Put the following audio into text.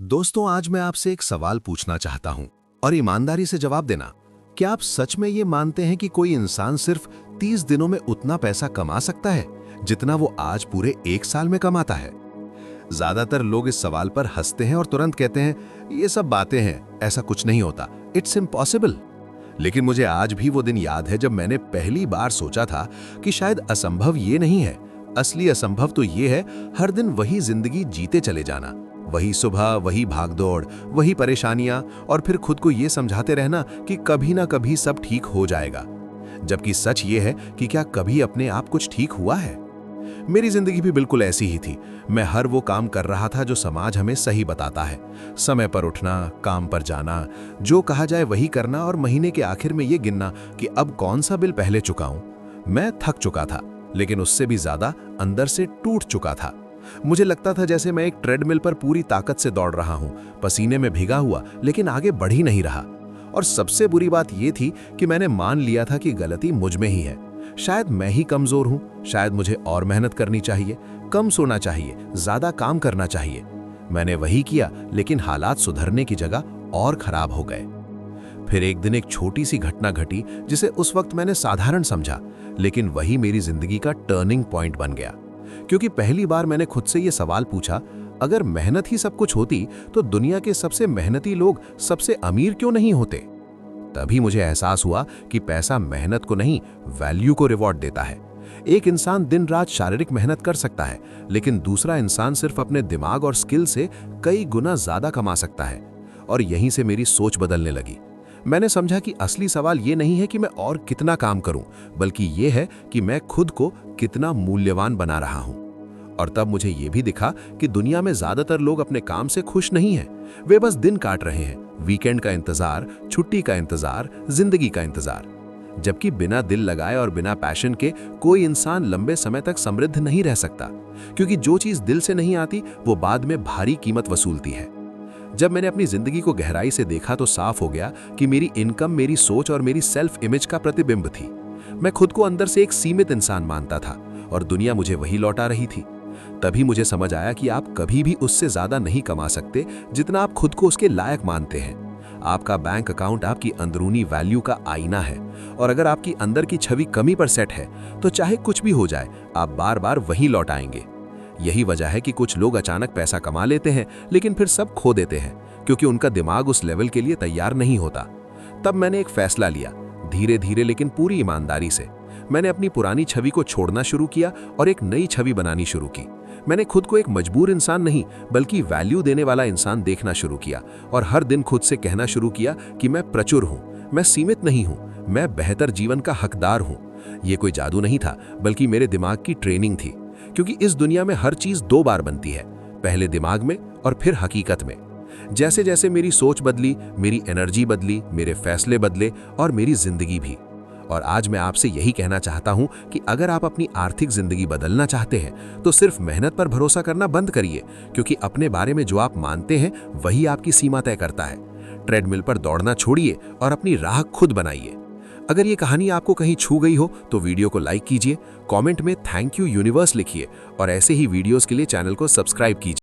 दोस्तों, आज मैं आपसे एक सवाल पूछना चाहता हूं और ईमानदारी से जवाब देना। क्या आप सच में ये मानते हैं कि कोई इंसान सिर्फ 30 दिनों में उतना पैसा कमा सकता है जितना वो आज पूरे एक साल में कमाता है? ज्यादातर लोग इस सवाल पर हंसते हैं और तुरंत कहते हैं ये सब बातें हैं, ऐसा कुछ नहीं होता, इट्स इम्पॉसिबल। लेकिन मुझे आज भी वो दिन याद है जब मैंने पहली बार सोचा था कि शायद असंभव ये नहीं है, असली असंभव तो ये है हर दिन वही जिंदगी जीते चले जाना, वही सुबह, वही भागदौड़, वही परेशानियां, और फिर खुद को ये समझाते रहना कि कभी ना कभी सब ठीक हो जाएगा। जबकि सच ये है कि क्या कभी अपने आप कुछ ठीक हुआ है? मेरी जिंदगी भी बिल्कुल ऐसी ही थी। मैं हर वो काम कर रहा था जो समाज हमें सही बताता है, समय पर उठना, काम पर जाना, जो कहा जाए वही करना, और महीने के आखिर में ये गिनना कि अब कौन सा बिल पहले चुकाऊं। मैं थक चुका था, लेकिन उससे भी ज्यादा अंदर से टूट चुका था। मुझे लगता था जैसे मैं एक ट्रेडमिल पर पूरी ताकत से दौड़ रहा हूं, पसीने में भीगा हुआ, लेकिन आगे बढ़ ही नहीं रहा। और सबसे बुरी बात यह थी कि मैंने मान लिया था कि गलती मुझ में ही है। शायद मैं ही कमजोर हूं, शायद मुझे और मेहनत करनी चाहिए, कम सोना चाहिए, ज्यादा काम करना चाहिए। मैंने वही किया, लेकिन हालात सुधरने की जगह और खराब हो गए। फिर एक दिन एक छोटी सी घटना घटी जिसे उस वक्त मैंने साधारण समझा, लेकिन वही मेरी जिंदगी का टर्निंग पॉइंट बन गया। क्योंकि पहली बार मैंने खुद से यह सवाल पूछा, अगर मेहनत ही सब कुछ होती तो दुनिया के सबसे मेहनती लोग सबसे अमीर क्यों नहीं होते? तभी मुझे एहसास हुआ कि पैसा मेहनत को नहीं, वैल्यू को रिवॉर्ड देता है। एक इंसान दिन रात शारीरिक मेहनत कर सकता है, लेकिन दूसरा इंसान सिर्फ अपने दिमाग और स्किल से कई गुना ज्यादा कमा सकता है। और यहीं से मेरी सोच बदलने लगी। मैंने समझा कि असली सवाल ये नहीं है कि मैं और कितना काम करूं, बल्कि ये है कि मैं खुद को कितना मूल्यवान बना रहा हूं। और तब मुझे ये भी दिखा कि दुनिया में ज्यादातर लोग अपने काम से खुश नहीं हैं। वे बस दिन काट रहे हैं, वीकेंड का इंतजार, छुट्टी का इंतजार, जिंदगी का इंतजार। जबकि बिना दिल लगाए और बिना पैशन के कोई इंसान लंबे समय तक समृद्ध नहीं रह सकता, क्योंकि जो चीज दिल से नहीं आती वो बाद में भारी कीमत वसूलती है। जब मैंने अपनी जिंदगी को गहराई से देखा तो साफ हो गया कि मेरी इनकम मेरी सोच और मेरी सेल्फ इमेज का प्रतिबिंब थी। मैं खुद को अंदर से एक सीमित इंसान मानता था और दुनिया मुझे वही लौटा रही थी। तभी मुझे समझ आया कि आप कभी भी उससे ज्यादा नहीं कमा सकते जितना आप खुद को उसके लायक मानते हैं। आपका बैंक अकाउंट आपकी अंदरूनी वैल्यू का आईना है, और अगर आपकी अंदर की छवि कमी पर सेट है तो चाहे कुछ भी हो जाए, आप बार बार वही लौट आएंगे। यही वजह है कि कुछ लोग अचानक पैसा कमा लेते हैं लेकिन फिर सब खो देते हैं, क्योंकि उनका दिमाग उस लेवल के लिए तैयार नहीं होता। तब मैंने एक फैसला लिया, धीरे धीरे लेकिन पूरी ईमानदारी से। मैंने अपनी पुरानी छवि को छोड़ना शुरू किया और एक नई छवि बनानी शुरू की। मैंने खुद को एक मजबूर इंसान नहीं, बल्कि वैल्यू देने वाला इंसान देखना शुरू किया, और हर दिन खुद से कहना शुरू किया कि मैं प्रचुर हूं, मैं सीमित नहीं हूं, मैं बेहतर जीवन का हकदार हूं। यह कोई जादू नहीं था, बल्कि मेरे दिमाग की ट्रेनिंग थी। क्योंकि इस दुनिया में हर चीज दो बार बनती है, पहले दिमाग में और फिर हकीकत में। जैसे जैसे मेरी सोच बदली, मेरी एनर्जी बदली, मेरे फैसले बदले और मेरी जिंदगी भी। और आज मैं आपसे यही कहना चाहता हूं कि अगर आप अपनी आर्थिक जिंदगी बदलना चाहते हैं तो सिर्फ मेहनत पर भरोसा करना बंद करिए, क्योंकि अपने बारे में जो आप मानते हैं वही आपकी सीमा तय करता है। ट्रेडमिल पर दौड़ना छोड़िए और अपनी राह खुद बनाइए। अगर ये कहानी आपको कहीं छू गई हो तो वीडियो को लाइक कीजिए, कमेंट में थैंक यू यूनिवर्स लिखिए, और ऐसे ही वीडियोस के लिए चैनल को सब्सक्राइब कीजिए।